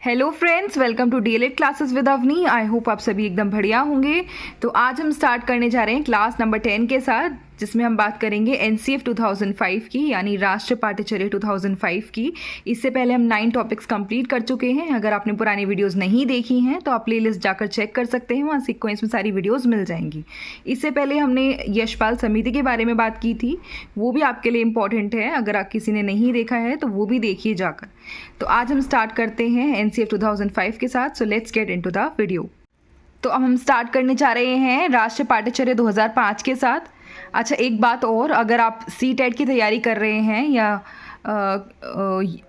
Hello friends, welcome to DElEd classes with Avni. I hope आप सभी एकदम बढ़िया होंगे। तो आज हम स्टार्ट करने जा रहे हैं क्लास नंबर 10 के साथ, जिसमें हम बात करेंगे एनसीएफ 2005 की, यानी राष्ट्रीय पाठ्यचर्या 2005 की। इससे पहले हम 9 टॉपिक्स कंप्लीट कर चुके हैं। अगर आपने पुरानी वीडियोस नहीं देखी हैं तो आप प्लेलिस्ट जाकर चेक कर सकते हैं, वहाँ सीक्वेंस में सारी वीडियोस मिल जाएंगी। इससे पहले हमने यशपाल समिति के बारे में बात की थी, वो भी आपके लिए इम्पॉर्टेंट है। अगर आप किसी ने नहीं देखा है तो वो भी देखिए जाकर। तो आज हम स्टार्ट करते हैं एनसीएफ 2005 के साथ। So let's get into the video. तो अब हम स्टार्ट करने जा रहे हैं राष्ट्रीय पाठ्यचर्या 2005 के साथ। अच्छा, एक बात और, अगर आप सीटेट की तैयारी कर रहे हैं या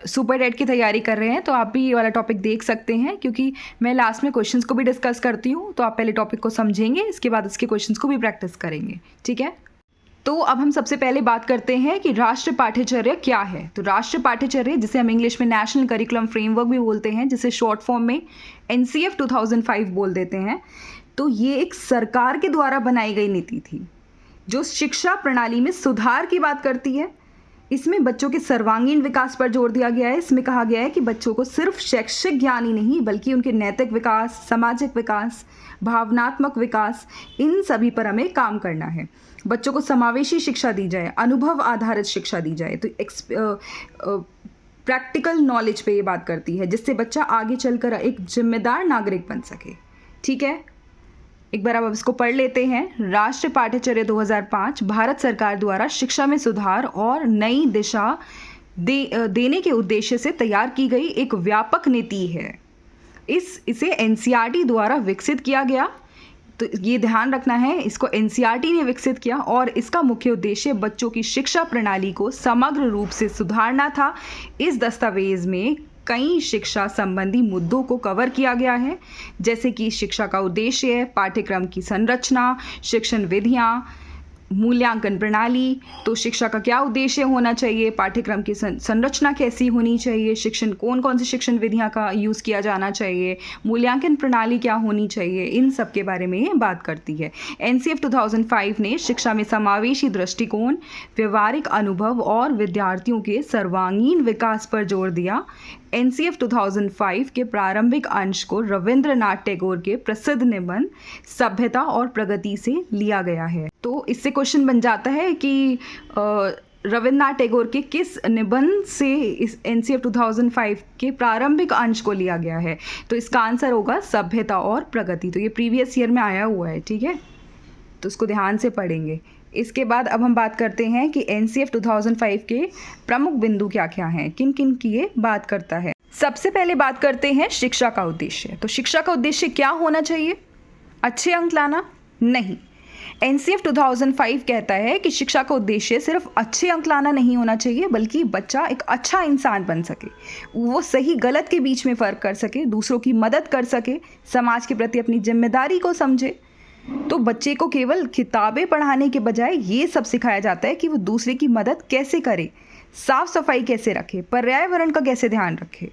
सुपर टेट की तैयारी कर रहे हैं तो आप भी ये वाला टॉपिक देख सकते हैं, क्योंकि मैं लास्ट में क्वेश्चंस को भी डिस्कस करती हूँ। तो आप पहले टॉपिक को समझेंगे, इसके बाद उसके क्वेश्चंस को भी प्रैक्टिस करेंगे, ठीक है। तो अब हम सबसे पहले बात करते हैं कि राष्ट्रीय पाठ्यचर्या क्या है। तो राष्ट्रीय पाठ्यचर्या, जिसे हम इंग्लिश में नेशनल करिकुलम फ्रेमवर्क भी बोलते हैं, जिसे शॉर्ट फॉर्म में एनसीएफ 2005 बोल देते हैं, तो ये एक सरकार के द्वारा बनाई गई नीति थी जो शिक्षा प्रणाली में सुधार की बात करती है। इसमें बच्चों के सर्वांगीण विकास पर जोर दिया गया है। इसमें कहा गया है कि बच्चों को सिर्फ शैक्षिक ज्ञान ही नहीं, बल्कि उनके नैतिक विकास, सामाजिक विकास, भावनात्मक विकास, इन सभी पर हमें काम करना है। बच्चों को समावेशी शिक्षा दी जाए, अनुभव आधारित शिक्षा दी जाए। तो प्रैक्टिकल नॉलेज पे ये बात करती है, जिससे बच्चा आगे चलकर एक जिम्मेदार नागरिक बन सके, ठीक है। एक बार अब इसको पढ़ लेते हैं। राष्ट्रीय पाठ्यचर्या 2005 भारत सरकार द्वारा शिक्षा में सुधार और नई दिशा देने के उद्देश्य से तैयार की गई एक व्यापक नीति है। इसे एनसीईआरटी द्वारा विकसित किया गया। तो ये ध्यान रखना है, इसको एनसीईआरटी ने विकसित किया और इसका मुख्य उद्देश्य बच्चों की शिक्षा प्रणाली को समग्र रूप से सुधारना था। इस दस्तावेज में कई शिक्षा संबंधी मुद्दों को कवर किया गया है, जैसे कि शिक्षा का उद्देश्य, पाठ्यक्रम की संरचना, शिक्षण विधियाँ, मूल्यांकन प्रणाली। तो शिक्षा का क्या उद्देश्य होना चाहिए, पाठ्यक्रम की संरचना कैसी होनी चाहिए, शिक्षण कौन कौन सी शिक्षण विधियाँ का यूज़ किया जाना चाहिए, मूल्यांकन प्रणाली क्या होनी चाहिए, इन सब के बारे में ये बात करती है। एनसीएफ 2005 ने शिक्षा में समावेशी दृष्टिकोण, व्यवहारिक अनुभव और विद्यार्थियों के सर्वांगीण विकास पर जोर दिया। एनसीएफ 2005 के प्रारंभिक अंश को रविंद्रनाथ टैगोर के प्रसिद्ध निबंध सभ्यता और प्रगति से लिया गया है। तो इससे क्वेश्चन बन जाता है कि रविंद्रनाथ टैगोर के किस निबंध से इस एनसीएफ 2005 के प्रारंभिक अंश को लिया गया है। तो इसका आंसर होगा सभ्यता और प्रगति। तो ये प्रीवियस ईयर में आया हुआ है, ठीक है, तो इसको ध्यान से पढ़ेंगे। इसके बाद अब हम बात करते हैं कि एनसीएफ 2005 के प्रमुख बिंदु क्या क्या हैं, किन किन की ये बात करता है। सबसे पहले बात करते हैं शिक्षा का उद्देश्य। तो शिक्षा का उद्देश्य क्या होना चाहिए? अच्छे अंक लाना? नहीं। एनसीएफ 2005 कहता है कि शिक्षा का उद्देश्य सिर्फ अच्छे अंक लाना नहीं होना चाहिए, बल्कि बच्चा एक अच्छा इंसान बन सके, वो सही गलत के बीच में फ़र्क कर सके, दूसरों की मदद कर सके, समाज के प्रति अपनी जिम्मेदारी को समझे। तो बच्चे को केवल किताबें पढ़ाने के बजाय ये सब सिखाया जाता है कि वो दूसरे की मदद कैसे करे, साफ सफाई कैसे रखे, पर्यावरण का कैसे ध्यान रखे।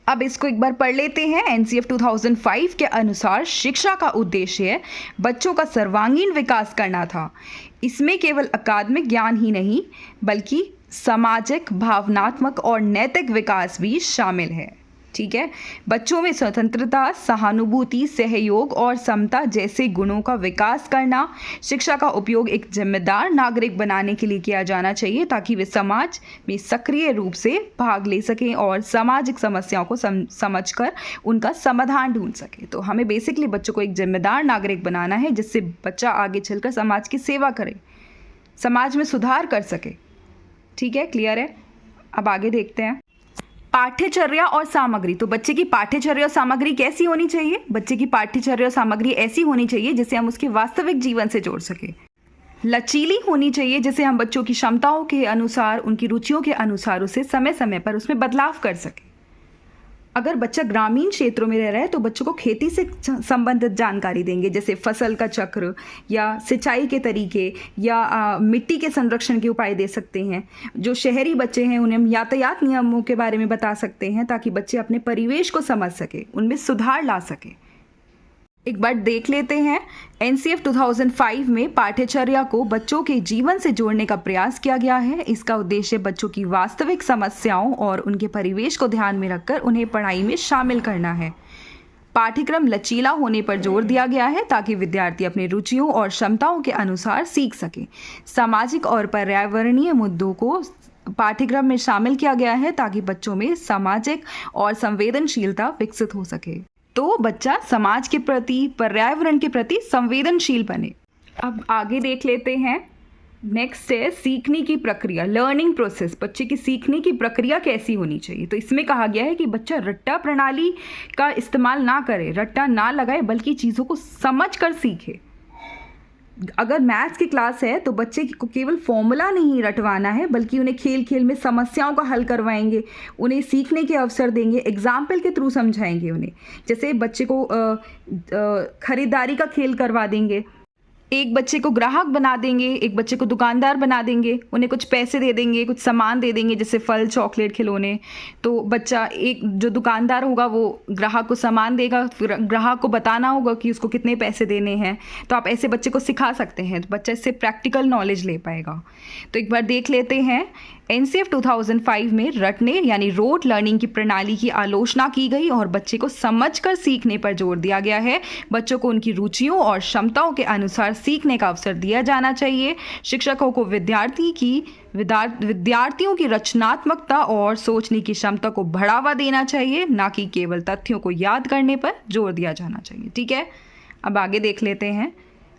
अब इसको एक बार पढ़ लेते हैं। एनसीएफ 2005 के अनुसार शिक्षा का उद्देश्य बच्चों का सर्वांगीण विकास करना था। इसमें केवल अकादमिक ज्ञान ही नहीं, बल्कि सामाजिक, भावनात्मक और नैतिक विकास भी शामिल है, ठीक है। बच्चों में स्वतंत्रता, सहानुभूति, सहयोग और समता जैसे गुणों का विकास करना। शिक्षा का उपयोग एक जिम्मेदार नागरिक बनाने के लिए किया जाना चाहिए, ताकि वे समाज में सक्रिय रूप से भाग ले सकें और सामाजिक समस्याओं को समझकर उनका समाधान ढूंढ सकें। तो हमें बेसिकली बच्चों को एक जिम्मेदार नागरिक बनाना है, जिससे बच्चा आगे चलकर समाज की सेवा करे, समाज में सुधार कर सके, ठीक है। क्लियर है? अब आगे देखते हैं पाठ्यचर्या और सामग्री। तो बच्चे की पाठ्यचर्या और सामग्री कैसी होनी चाहिए? बच्चे की पाठ्यचर्या और सामग्री ऐसी होनी चाहिए जिसे हम उसके वास्तविक जीवन से जोड़ सके। लचीली होनी चाहिए, जिसे हम बच्चों की क्षमताओं के अनुसार, उनकी रुचियों के अनुसार उसे समय समय पर उसमें बदलाव कर सके। अगर बच्चा ग्रामीण क्षेत्रों में रह रहा है तो बच्चों को खेती से संबंधित जानकारी देंगे, जैसे फसल का चक्र या सिंचाई के तरीके या मिट्टी के संरक्षण के उपाय दे सकते हैं। जो शहरी बच्चे हैं उन्हें हम यातायात नियमों के बारे में बता सकते हैं, ताकि बच्चे अपने परिवेश को समझ सके, उनमें सुधार ला सके। एक बार देख लेते हैं। एनसीएफ 2005 में पाठ्यचर्या को बच्चों के जीवन से जोड़ने का प्रयास किया गया है। इसका उद्देश्य बच्चों की वास्तविक समस्याओं और उनके परिवेश को ध्यान में रखकर उन्हें पढ़ाई में शामिल करना है। पाठ्यक्रम लचीला होने पर जोर दिया गया है ताकि विद्यार्थी अपनी रुचियों और क्षमताओं के अनुसार सीख सके। सामाजिक और पर्यावरणीय मुद्दों को पाठ्यक्रम में शामिल किया गया है ताकि बच्चों में सामाजिक और संवेदनशीलता विकसित हो सके। तो बच्चा समाज के प्रति, पर्यावरण के प्रति संवेदनशील बने। अब आगे देख लेते हैं। नेक्स्ट है सीखने की प्रक्रिया, लर्निंग प्रोसेस। बच्चे की सीखने की प्रक्रिया कैसी होनी चाहिए? तो इसमें कहा गया है कि बच्चा रट्टा प्रणाली का इस्तेमाल ना करे, रट्टा ना लगाए, बल्कि चीज़ों को समझ कर सीखे। अगर मैथ्स की क्लास है तो बच्चे को केवल फॉर्मूला नहीं रटवाना है, बल्कि उन्हें खेल खेल में समस्याओं का हल करवाएंगे, उन्हें सीखने के अवसर देंगे, एग्जाम्पल के थ्रू समझाएंगे उन्हें। जैसे बच्चे को खरीदारी का खेल करवा देंगे, एक बच्चे को ग्राहक बना देंगे, एक बच्चे को दुकानदार बना देंगे, उन्हें कुछ पैसे दे देंगे, कुछ सामान दे देंगे जैसे फल, चॉकलेट, खिलौने। तो बच्चा, एक जो दुकानदार होगा वो ग्राहक को सामान देगा, फिर ग्राहक को बताना होगा कि उसको कितने पैसे देने हैं। तो आप ऐसे बच्चे को सिखा सकते हैं, तो बच्चा इससे प्रैक्टिकल नॉलेज ले पाएगा। तो एक बार देख लेते हैं। एनसीएफ 2005 में रटने यानी रोट लर्निंग की प्रणाली की आलोचना की गई और बच्चे को समझकर सीखने पर जोर दिया गया है। बच्चों को उनकी रुचियों और क्षमताओं के अनुसार सीखने का अवसर दिया जाना चाहिए। शिक्षकों को विद्यार्थियों की रचनात्मकता और सोचने की क्षमता को बढ़ावा देना चाहिए, ना कि केवल तथ्यों को याद करने पर जोर दिया जाना चाहिए। ठीक है, अब आगे देख लेते हैं।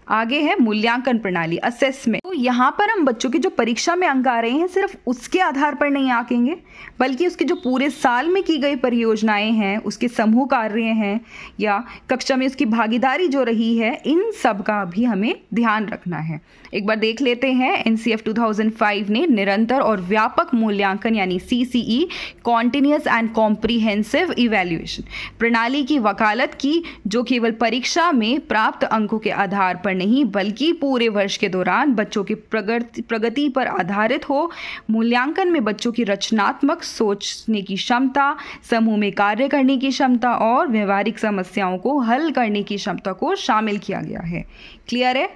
आगे है मूल्यांकन प्रणाली, असेसमेंट। तो यहाँ पर हम बच्चों की जो परीक्षा में अंक आ रहे हैं सिर्फ उसके आधार पर नहीं आंकेंगे, बल्कि उसके जो पूरे साल में की गई परियोजनाएं हैं, उसके समूह कार्य हैं या कक्षा में उसकी भागीदारी जो रही है, इन सब का भी हमें ध्यान रखना है। एक बार देख लेते हैं। एनसीएफ 2005 ने निरंतर और व्यापक मूल्यांकन यानी CCE, continuous and comprehensive evaluation प्रणाली की वकालत की, जो केवल परीक्षा में प्राप्त अंकों के आधार पर नहीं बल्कि पूरे वर्ष के दौरान बच्चों की प्रगति पर आधारित हो। मूल्यांकन में बच्चों की रचनात्मक सोचने की क्षमता, समूह में कार्य करने की क्षमता और व्यवहारिक समस्याओं को हल करने की क्षमता को शामिल किया गया है। क्लियर है?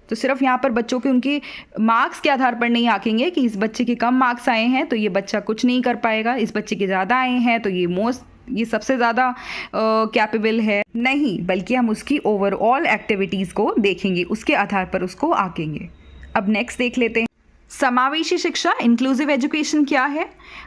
तो सिर्फ यहाँ पर बच्चों के उनके मार्क्स के आधार पर नहीं आंकेंगे कि इस बच्चे के कम मार्क्स आए हैं तो ये बच्चा कुछ नहीं कर पाएगा, इस बच्चे के ज़्यादा आए हैं तो ये सबसे ज़्यादा कैपेबल है, नहीं, बल्कि हम उसकी ओवरऑल एक्टिविटीज़ को देखेंगे, उसके आधार पर उसको आंकेंगे। अब नेक्स्ट देख लेते हैं। समावेशी शिक्षा, इंक्लूसिव एजुकेशन क्या है?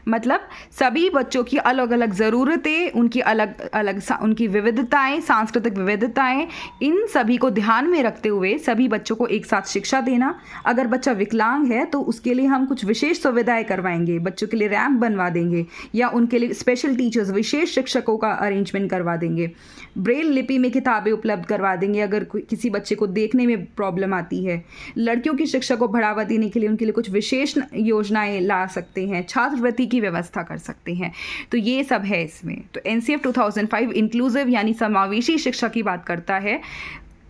मतलब सभी बच्चों की अलग अलग ज़रूरतें, उनकी अलग अलग उनकी विविधताएं, सांस्कृतिक विविधताएं, इन सभी को ध्यान में रखते हुए सभी बच्चों को एक साथ शिक्षा देना। अगर बच्चा विकलांग है तो उसके लिए हम कुछ विशेष सुविधाएं करवाएंगे, बच्चों के लिए रैंप बनवा देंगे या उनके लिए स्पेशल टीचर्स, विशेष शिक्षकों का अरेंजमेंट करवा देंगे। ब्रेल लिपि में किताबें उपलब्ध करवा देंगे अगर किसी बच्चे को देखने में प्रॉब्लम आती है। लड़कियों की शिक्षा को बढ़ावा देने के लिए उनके लिए कुछ विशेष योजनाएं ला सकते हैं, छात्रवृत्ति की व्यवस्था कर सकते हैं। तो ये सब है इसमें। तो एनसीएफ 2005 इंक्लूसिव यानी समावेशी शिक्षा की बात करता है।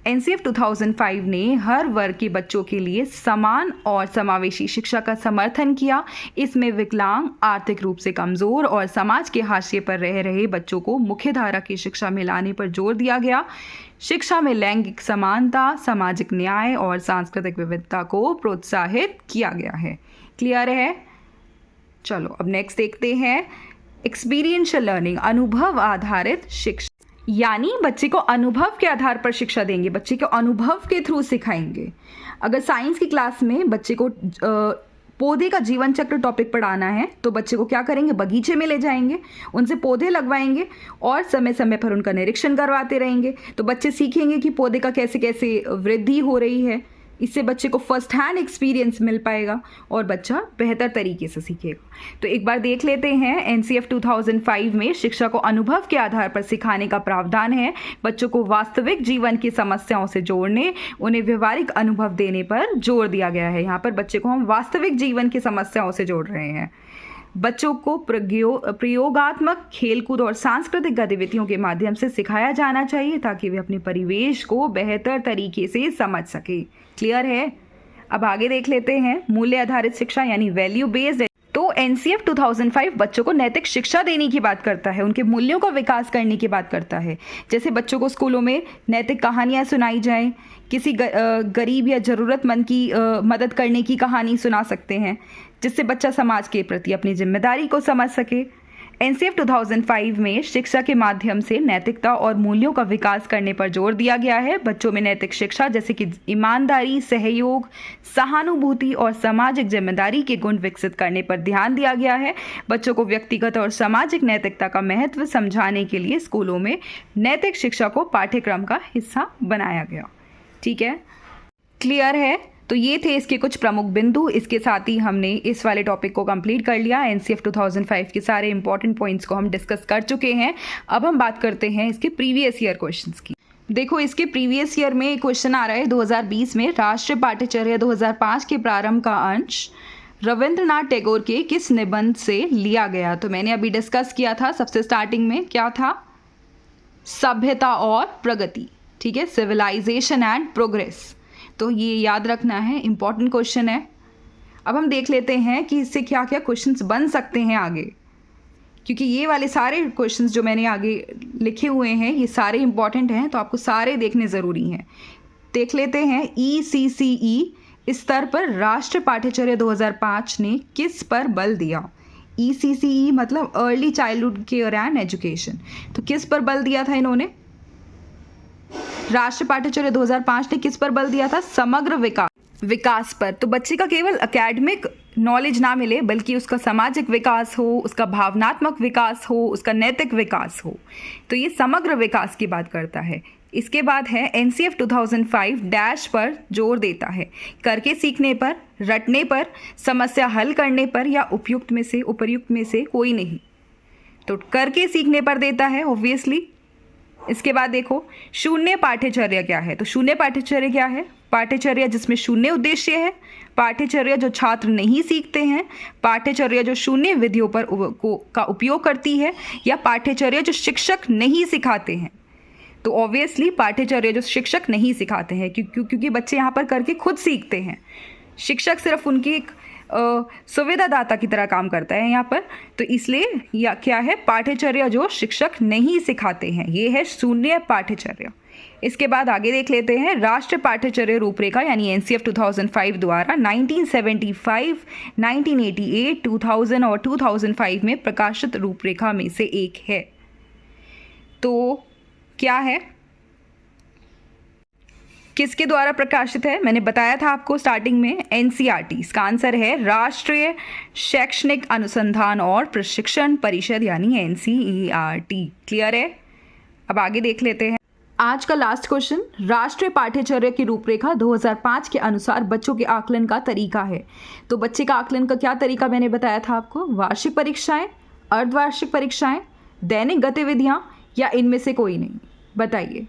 एनसीएफ 2005 ने हर वर्ग के बच्चों के लिए समान और समावेशी शिक्षा का समर्थन किया। इसमें विकलांग, आर्थिक रूप से कमज़ोर और समाज के हाशिए पर रह रहे बच्चों को मुख्य धारा की शिक्षा में लाने पर जोर दिया गया। शिक्षा में लैंगिक समानता, सामाजिक न्याय और सांस्कृतिक विविधता को प्रोत्साहित किया गया है। क्लियर है? चलो अब नेक्स्ट देखते हैं। एक्सपीरियंशियल लर्निंग, अनुभव आधारित शिक्षा, यानी बच्चे को अनुभव के आधार पर शिक्षा देंगे, बच्चे को अनुभव के थ्रू सिखाएंगे। अगर साइंस की क्लास में बच्चे को पौधे का जीवन चक्र टॉपिक पढ़ाना है तो बच्चे को क्या करेंगे, बगीचे में ले जाएंगे, उनसे पौधे लगवाएंगे और समय समय पर उनका निरीक्षण करवाते रहेंगे। तो बच्चे सीखेंगे कि पौधे का कैसे कैसे वृद्धि हो रही है। इससे बच्चे को फर्स्ट हैंड एक्सपीरियंस मिल पाएगा और बच्चा बेहतर तरीके से सीखेगा। तो एक बार देख लेते हैं। एनसीएफ 2005 में शिक्षा को अनुभव के आधार पर सिखाने का प्रावधान है। बच्चों को वास्तविक जीवन की समस्याओं से जोड़ने, उन्हें व्यवहारिक अनुभव देने पर जोर दिया गया है। यहाँ पर बच्चे को हम वास्तविक जीवन की समस्याओं से जोड़ रहे हैं। बच्चों को प्रयोगात्मक, खेलकूद और सांस्कृतिक गतिविधियों के माध्यम से सिखाया जाना चाहिए ताकि वे अपने परिवेश को बेहतर तरीके से समझ सके। क्लियर है? अब आगे देख लेते हैं। मूल्य आधारित शिक्षा यानी वैल्यू बेस्ड। तो NCF 2005 बच्चों को नैतिक शिक्षा देने की बात करता है, उनके मूल्यों का विकास करने की बात करता है। जैसे बच्चों को स्कूलों में नैतिक कहानियाँ सुनाई जाएं, किसी गरीब या ज़रूरतमंद की मदद करने की कहानी सुना सकते हैं, जिससे बच्चा समाज के प्रति अपनी जिम्मेदारी को समझ सके। NCF 2005 में शिक्षा के माध्यम से नैतिकता और मूल्यों का विकास करने पर जोर दिया गया है। बच्चों में नैतिक शिक्षा जैसे कि ईमानदारी, सहयोग, सहानुभूति और सामाजिक जिम्मेदारी के गुण विकसित करने पर ध्यान दिया गया है। बच्चों को व्यक्तिगत और सामाजिक नैतिकता का महत्व समझाने के लिए स्कूलों में नैतिक शिक्षा को पाठ्यक्रम का हिस्सा बनाया गया। ठीक है, क्लियर है? तो ये थे इसके कुछ प्रमुख बिंदु। इसके साथ ही हमने इस वाले टॉपिक को कंप्लीट कर लिया। NCF 2005 के सारे इंपॉर्टेंट पॉइंट्स को हम डिस्कस कर चुके हैं। अब हम बात करते हैं इसके प्रीवियस ईयर क्वेश्चंस की। देखो, इसके प्रीवियस ईयर में क्वेश्चन आ रहा है 2020 में, राष्ट्रीय पाठ्यचर्या 2005 के प्रारंभ का अंश रविंद्रनाथ टैगोर के किस निबंध से लिया गया? तो मैंने अभी डिस्कस किया था सबसे स्टार्टिंग में, क्या था? सभ्यता और प्रगति। ठीक है, सिविलाइजेशन एंड प्रोग्रेस। तो ये याद रखना है, इंपॉर्टेंट क्वेश्चन है। अब हम देख लेते हैं कि इससे क्या क्या क्वेश्चंस बन सकते हैं आगे, क्योंकि ये वाले सारे क्वेश्चंस जो मैंने आगे लिखे हुए हैं ये सारे इंपॉर्टेंट हैं, तो आपको सारे देखने ज़रूरी हैं। देख लेते हैं, ECCE स्तर पर राष्ट्रीय पाठ्यचर्या 2005 ने किस पर बल दिया? ECCE मतलब early childhood care and education. तो किस पर बल दिया था इन्होंने? राष्ट्रीय पाठ्यचर्या 2005 ने किस पर बल दिया था? समग्र विकास पर। तो बच्चे का केवल एकेडमिक नॉलेज ना मिले, बल्कि उसका सामाजिक विकास हो, उसका भावनात्मक विकास हो, उसका नैतिक विकास हो। तो ये समग्र विकास की बात करता है। इसके बाद है NCF 2005 डैश पर जोर देता है, करके सीखने पर, रटने पर, समस्या हल करने पर या उपर्युक्त में से कोई नहीं। तो करके सीखने पर देता है ऑब्वियसली। इसके बाद देखो, शून्य पाठ्यचर्या क्या है? तो शून्य पाठ्यचर्या क्या है? पाठ्यचर्या जिसमें शून्य उद्देश्य है, पाठ्यचर्या जो छात्र नहीं सीखते हैं, पाठ्यचर्या जो शून्य विधियों का उपयोग करती है, या पाठ्यचर्या जो शिक्षक नहीं सिखाते हैं। तो ऑब्वियसली पाठ्यचर्या जो शिक्षक नहीं सिखाते हैं, क्योंकि बच्चे यहाँ पर करके खुद सीखते हैं। शिक्षक सिर्फ उनकी एक सुविधादाता की तरह काम करता है यहाँ पर। तो इसलिए या क्या है? पाठ्यचर्या जो शिक्षक नहीं सिखाते हैं, ये है शून्य पाठ्यचर्या। इसके बाद आगे देख लेते हैं, राष्ट्रीय पाठ्यचर्या रूपरेखा यानी NCF 2005 द्वारा 1975, 1988, 2000 और 2005 में प्रकाशित रूपरेखा में से एक है। तो क्या है? किसके द्वारा प्रकाशित है? मैंने बताया था आपको स्टार्टिंग में, NCERT। इसका आंसर है राष्ट्रीय शैक्षणिक अनुसंधान और प्रशिक्षण परिषद यानी NCERT। क्लियर है? अब आगे देख लेते हैं आज का लास्ट क्वेश्चन। राष्ट्रीय पाठ्यचर्या की रूपरेखा 2005 के अनुसार बच्चों के आकलन का तरीका है। तो बच्चे का आकलन का क्या तरीका मैंने बताया था आपको? वार्षिक परीक्षाएं, अर्धवार्षिक परीक्षाएं, दैनिक गतिविधियां या इनमें से कोई नहीं? बताइए।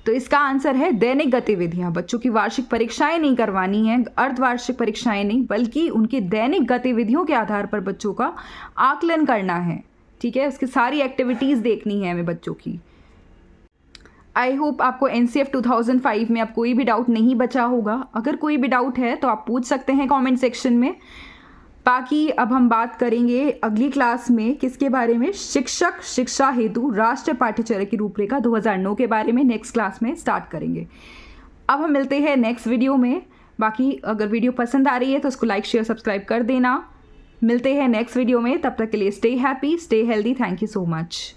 तो इसका आंसर है दैनिक गतिविधियां। बच्चों की वार्षिक परीक्षाएं नहीं करवानी है, अर्धवार्षिक परीक्षाएं नहीं, बल्कि उनकी दैनिक गतिविधियों के आधार पर बच्चों का आकलन करना है। ठीक है, उसकी सारी एक्टिविटीज़ देखनी है हमें बच्चों की। आई होप आपको NCF 2005 में अब कोई भी डाउट नहीं बचा होगा। अगर कोई भी डाउट है तो आप पूछ सकते हैं कमेंट सेक्शन में। बाकी अब हम बात करेंगे अगली क्लास में किसके बारे में? शिक्षक शिक्षा हेतु राष्ट्रीय पाठ्यचर्या की रूपरेखा 2009 के बारे में नेक्स्ट क्लास में स्टार्ट करेंगे। अब हम मिलते हैं नेक्स्ट वीडियो में। बाकी अगर वीडियो पसंद आ रही है तो उसको लाइक शेयर सब्सक्राइब कर देना। मिलते हैं नेक्स्ट वीडियो में, तब तक के लिए stay happy, stay healthy. Thank you so much.